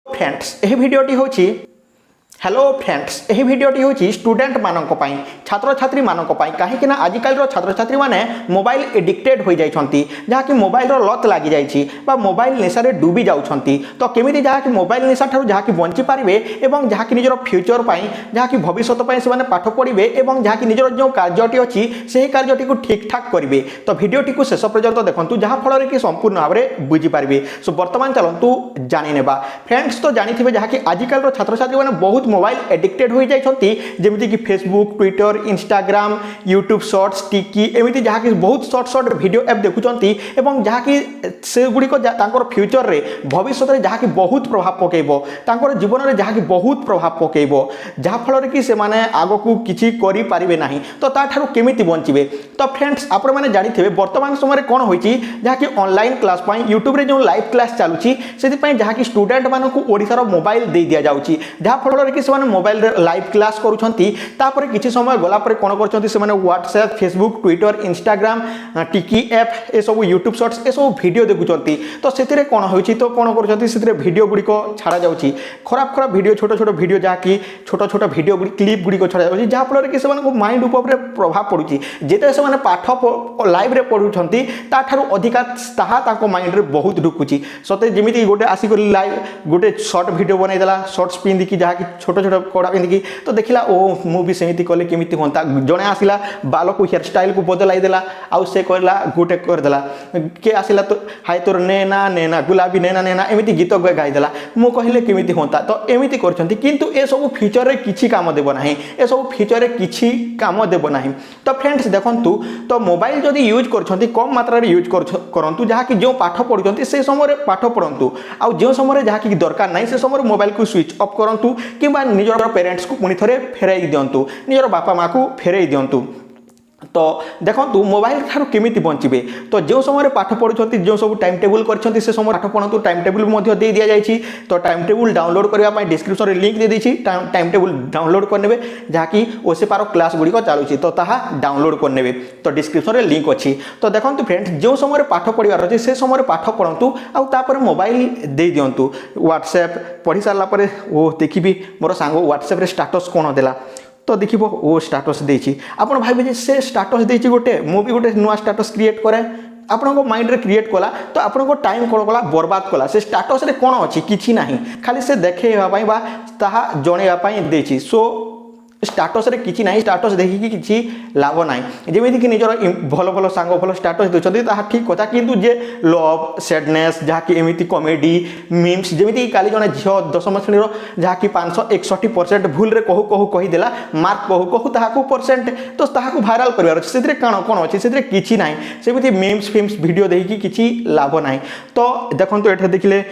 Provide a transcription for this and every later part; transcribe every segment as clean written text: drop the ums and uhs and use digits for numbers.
Friends यह वीडियोटी होची hello friends यह वीडियोटी होची स्टूडेंट मानक पई छात्र छात्री मानक पई काहे कि ना आजिकल रो छात्र छात्री माने मोबाइल एडिक्टेड हो जाइछंती जहा कि मोबाइल रो लत लागि जाइछि बा मोबाइल निशा रे डूबी जाउछंती तो केमिति जहा कि मोबाइल निशा ठारू जहा कि बंची पारिबे एवं जहा कि निजरो फ्यूचर पई जहा कि भविष्यत पई से माने पाठ पढिबे एवं जहा कि निजरो जो कार्यटी अछि सेही कार्यटी को ठीक ठाक करिवे तो वीडियोटी को शेष पर्यंत देखंतु जहा फल रे कि संपूर्ण भाबरे बुझी पारिबे सो वर्तमान चलंतु जानि नेबा फ्रेंड्स तो जानिथिबे जहा कि आजिकल रो छात्र छात्री माने बहुत मोबाइल एडिक्टेड हो जाइछंती जेमिति कि Facebook Twitter Instagram YouTube shorts टिकी एमिति जहा कि बहुत शॉर्ट वीडियो ऐप देखुचंती एवं जहा कि से गुडी को तांकर फ्यूचर रे भविष्य रे जहा कि बहुत प्रभाव पकेइबो तांकर जीवन रे जहा कि बहुत प्रभाव पकेइबो जहा फल रे कि से माने आगो को किछि करि पारिबे नाही तो ता ठारू केमिति बंचिबे तो फ्रेंड्स आपण माने जानिथिबे वर्तमान समय रे कोन होईची जहा कि ऑनलाइन क्लास पई यूट्यूब रे जो लाइव क्लास चालुची सेति पई जहा कि स्टूडेंट मानकु ओडिसा रो मोबाइल दे दिया जाउची जहा फल रे कि से मोबाइल रे लाइव क्लास करूछंती तापर किछि समय गला पर कोन करछंती से माने व्हाट्सएप फेसबुक ट्विटर इंस्टाग्राम टिकी ऐप ए सब यूट्यूब शॉर्ट्स ए सब वीडियो देखुछंती तो सेतिरे कोन होईची तो कोन करछंती सेतिरे वीडियो गुडी को छाड़ा जाउची खराब वीडियो छोट वीडियो जा कि छोट वीडियो क्लिप गुडी को छाड़ा जाउची जहा फल कि से माने को माइंड ऊपर प्रभाव पडुची जेते से माने पाठ लाइव रे पढुछंती ता ठारू अधिका ताहा ताको माइंड रे बहुत ढुकुची सते जेमिति गोटे आसी को लाइव गोटे शॉर्ट वीडियो बनाई देला शॉर्ट्स पिंदी कि जहा कि छोट कड़ा पिंधिकी तो देखला ओ मु भी सेमिति कले केमिति होंता जणे आसिला बाल को हेयर स्टाइल को बदलाई देला आउ से कहला गोटे कर देला के आसिला तो हाय तोर नेना गुलाबी नेना एमिति गीत गाई देला मु कहले केमिति होंता तो एमिति करछंती किंतु ए सब फ्यूचर रे किछि काम देबो नाही ए सब फ्यूचर रे किछि काम देबो नाही तो फ्रेंड्स देखंतु तो मोबाइल जदी यूज करछंती कम मात्रा रे यूज करंतु जहा कि जो पाठ पढुछंती से समय रे पाठ पढंतु आ जो समय रे जहा कि दरकार नाही से समय रे मोबाइल को स्विच ऑफ करंतु किबा निजर पेरेंट्स को पुणी थे फेरई दिंतु निजर बापा माँ को फेरई दिंतु तो देखो मोबाइल ठार केमिति बंचिबे तो जो समय पाठ पढ़ुछंती जो सब टाइम टेबल करछंती से समय पाठ पढ़ंतु टाइम टेबल मध्य दे दिया जायछि तो टाइम टेबल डाउनलोड करबा पई डिस्क्रिप्शन रे लिंक दे देछि टाइम टेबल डाउनलोड करनेबे जाकी ओसे पारो क्लास गुडी को चालुछि तो ताहा डाउनलोड करनेबे तो डिस्क्रिप्शन रे लिंक अछि तो देखंतु फ्रेंड्स जो समय पाठ पढ़िबार अछि से समय पाठ पढ़ंतु आ तापर मोबाइल दे दियंतु व्हाट्सएप पढ़ी सारला परे ओ देखिबी मोर सांगो व्हाट्सएप रे स्टेटस कोन देला तो देखिबो ओ स्टेटस देछि आपण भाबे जे से स्टेटस देछि गोटे मु भी गोटे नुवा स्टेटस क्रिएट करे आपनको माइंड रे क्रिएट कला तो आपनको टाइम कोन कला बर्बाद कला से स्टेटस रे कोन अछि किछि नाही खाली से देखेबा पई बा ताहा जणेबा पई देछि सो स्टेटस रे किछि नाही स्टेटस देखि कि किछि लाभ नाही जेमिति कि निजर भलो भलो सांग भलो स्टेटस दोछथि ताहा ठीक कथा किंतु जे लव सैडनेस जहा कि एमिति कॉमेडी मीम्स जेमिति कि काली जने झियो दशम श्रेणी रो जहा कि 561% भूल रे कहू कहि देला मार्क कहू ताहा को परसेंट तो ताहा को वायरल करबार अछि सेतिरे कोन अछि सेतिरे किछि नाही सेमिति मीम्स फिल्म्स वीडियो देखि कि किछि लाभ नाही तो देखंतु एठे देखिले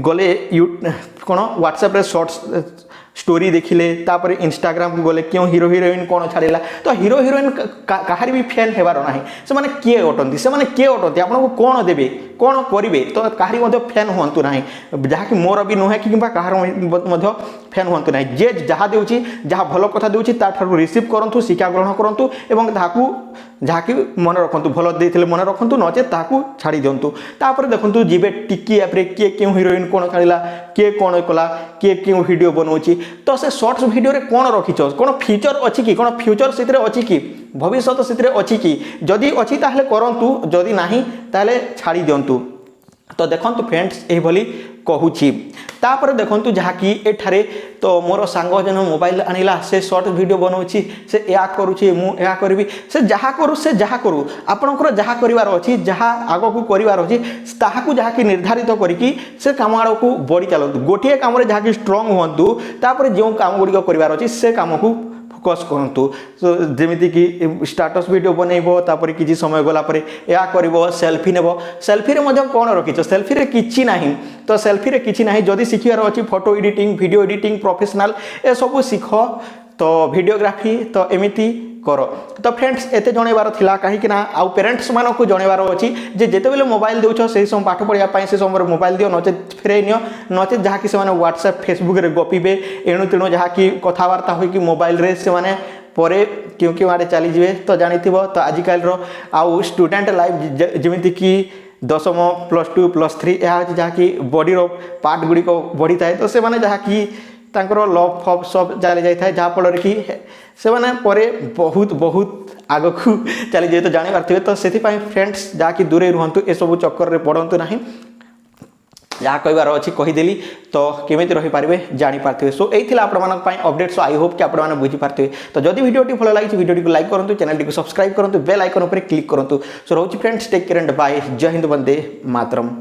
गले कोन व्हाट्सएप रे शॉर्ट्स स्टोरी देखिले तापर इंस्टाग्राम को गले क्यों हीरो हीरोइन कोन छाड़िला तो हीरो हीरोइन कहारी भी फैन हेबार नाही से माने के अटंती से माने के अटंती आपन को कोन देबे कोन करिवे तो कहारी मध्ये फैन होंतु नाही जहा कि मोर भी नहे कि किबा कहार मध्ये फैन होंतु नाही जे जहा देउची जहा भलो कथा देउची ता ठारू रिसीव करंतु शिक्षा ग्रहण करंतु एवं ताकू जहा कि मन रखंतु भलो देथिले मन रखंतु नचे ताकू छाड़ी दियंतु तापर देखंतु जीबे टिकी ऐप रे के क्यों हीरोइन कोन छाड़िला के कोन कला के क्यों वीडियो बनौची तो से शॉर्ट्स वीडियो रे कोन रखिछो कोन फीचर अछि कि कोन फ्यूचर सितरे अछि कि भविष्य सितरे अछि कि जदी अछि ताहले करंतु जदी नाही ताहले छाड़ी दियंतु तो देखंतु फ्रेंड्स एही भली कहूची तापर देखंतु जहा कि एठारे तो मोर सांग जन मोबाइल आनिला से शॉर्ट वीडियो बनौची से या करूची मु या करबी से जहा करू आपनकर जहा करिवार अछि जहा आगो को करिवार अछि ताहा को जहा कि निर्धारित करिकि से काम आड़ो को बड़ी चलंतु गोटिए काम रे जहा कि स्ट्रांग होंतु तापर जो काम गुडी को करिवार अछि से काम को फोकस करंतु तो जेमिति कि स्टेटस वीडियो बनैबो तापर किछि समय गला परे या करबो सेल्फी नेबो सेल्फी रे मध्ये कोन रखिछो सेल्फी रे किछि नाही तो सेल्फी रे किछि नाही जदी सिखियार अछि photo editing video editing professional ए सब सिखो तो वीडियोग्राफी तो एमिति करो तो फ्रेंड्स एते जणेबार थिला काहे कि ना आ पेरेंट्स मानो को जणेबार अछि जे जेते बेले मोबाइल देउछो से सम पाठ पढिया पई से समर मोबाइल दियो नचे फेरे नियो नचे जहा कि से माने व्हाट्सएप फेसबुक रे गपिबे एणु तेणु जहा कि कथा वार्ता होई कि मोबाइल रे से माने परे क्योंकि मारे चली जिवे तो जानिथिबो तो आजिकल रो आ स्टूडेंट लाइफ जेमिति कि दशम +2 +3 यह हूँ जहाँकि बॉडी पार्ट गुड़िक बढ़ी थाए तो से जहाँकि तांकर लव फव सब चली जाए जहाँफल कि से परे बहुत बहुत आग को चली जाए तो जापारे तो से फ्रेंड्स जहाँकि दूरे रुहतु ए सब चक्कर में पड़तु ना जहाँ कहबार अच्छी कहीदेली तो केमी रहीपारे जापारे सो यही आपंपाई अपडेट सो आई होप कि आपने बुझीपारे तो जदि वीडियो भल लगी वीडियो को लाइक करूँ चैनल को सब्सक्राइब करूँ बेल आइकन पर क्लिक करूँ सो रोज friends take care and bye जय हिंद वंदे मातरम।